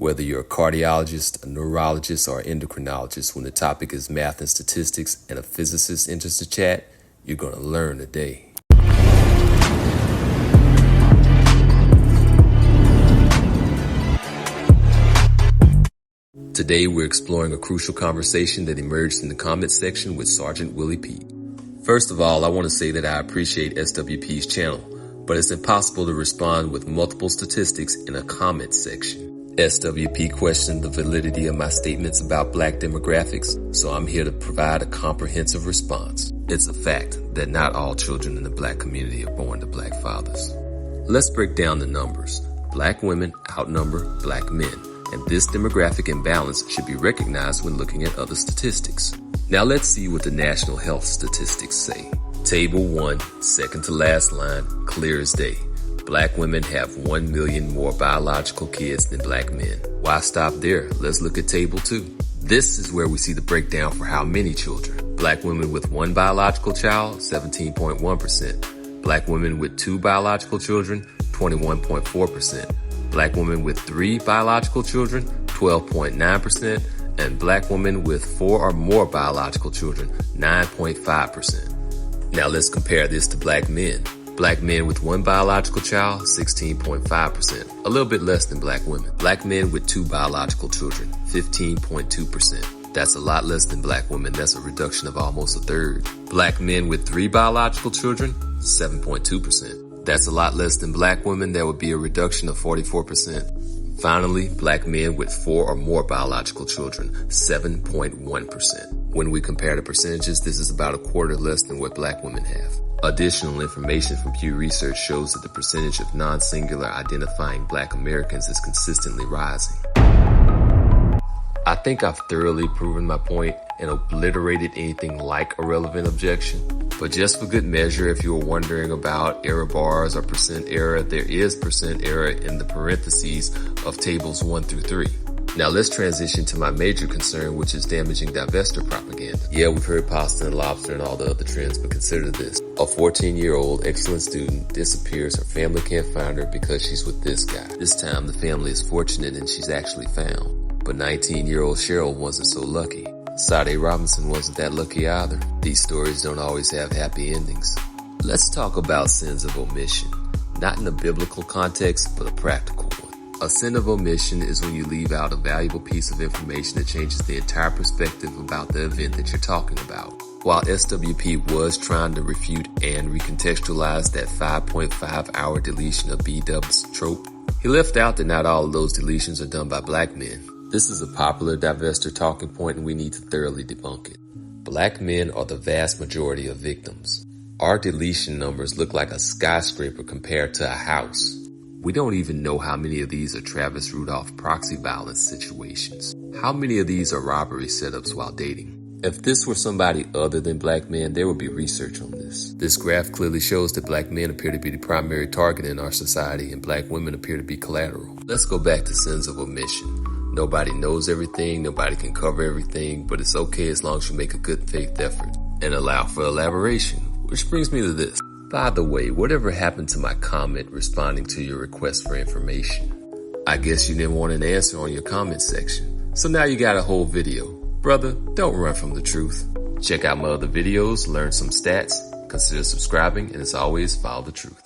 Whether you're a cardiologist, a neurologist, or an endocrinologist, when the topic is math and statistics and a physicist enters the chat, you're going to learn today. Today, we're exploring a crucial conversation that emerged in the comments section with Sergeant Willie P. First of all, I want to say that I appreciate SWP's channel, but it's impossible to respond with multiple statistics in a comment section. SWP questioned the validity of my statements about black demographics, so I'm here to provide a comprehensive response. It's a fact that not all children in the black community are born to black fathers. Let's break down the numbers. Black women outnumber black men, and this demographic imbalance should be recognized when looking at other statistics. Now let's see what the national health statistics say. Table 1, second to last line, clear as day. Black women have 1 million more biological kids than black men. Why stop there? Let's look at table 2. This is where we see the breakdown for how many children. Black women with 1 biological child, 17.1%. Black women with 2 biological children, 21.4%. Black women with 3 biological children, 12.9%. And black women with 4 or more biological children, 9.5%. Now let's compare this to black men. Black men with 1 biological child, 16.5%, a little bit less than black women. Black men with 2 biological children, 15.2%. That's a lot less than black women. That's a reduction of almost a third. Black men with 3 biological children, 7.2%. That's a lot less than black women. That would be a reduction of 44%. Finally, black men with 4 or more biological children, 7.1%. When we compare the percentages, this is about a quarter less than what black women have. Additional information from Pew Research shows that the percentage of non-singular identifying black Americans is consistently rising. I think I've thoroughly proven my point and obliterated anything like a relevant objection. But just for good measure, if you were wondering about error bars or percent error, there is percent error in the parentheses of tables 1 through 3. Now let's transition to my major concern, which is damaging Dester Propaganda. Yeah, we've heard pasta and lobster and all the other trends, but consider this. A 14-year-old excellent student disappears. Her family can't find her because she's with this guy. This time the family is fortunate and she's actually found. But 19-year-old Cheryl wasn't so lucky. Sade Robinson wasn't that lucky either. These stories don't always have happy endings. Let's talk about sins of omission. Not in a biblical context, but a practical one. A sin of omission is when you leave out a valuable piece of information that changes the entire perspective about the event that you're talking about. While SWP was trying to refute and recontextualize that 5.5-hour deletion of B-Dub's trope, he left out that not all of those deletions are done by black men. This is a popular Dester talking point and we need to thoroughly debunk it. Black men are the vast majority of victims. Our deletion numbers look like a skyscraper compared to a house. We don't even know how many of these are Travis Rudolph proxy violence situations. How many of these are robbery setups while dating? If this were somebody other than black men, there would be research on this. This graph clearly shows that black men appear to be the primary target in our society and black women appear to be collateral. Let's go back to sins of omission. Nobody knows everything, nobody can cover everything, but it's okay as long as you make a good faith effort and allow for elaboration. Which brings me to this. By the way, whatever happened to my comment responding to your request for information? I guess you didn't want an answer on your comment section. So now you got a whole video. Brother, don't run from the truth. Check out my other videos, learn some stats, consider subscribing, and as always, follow the truth.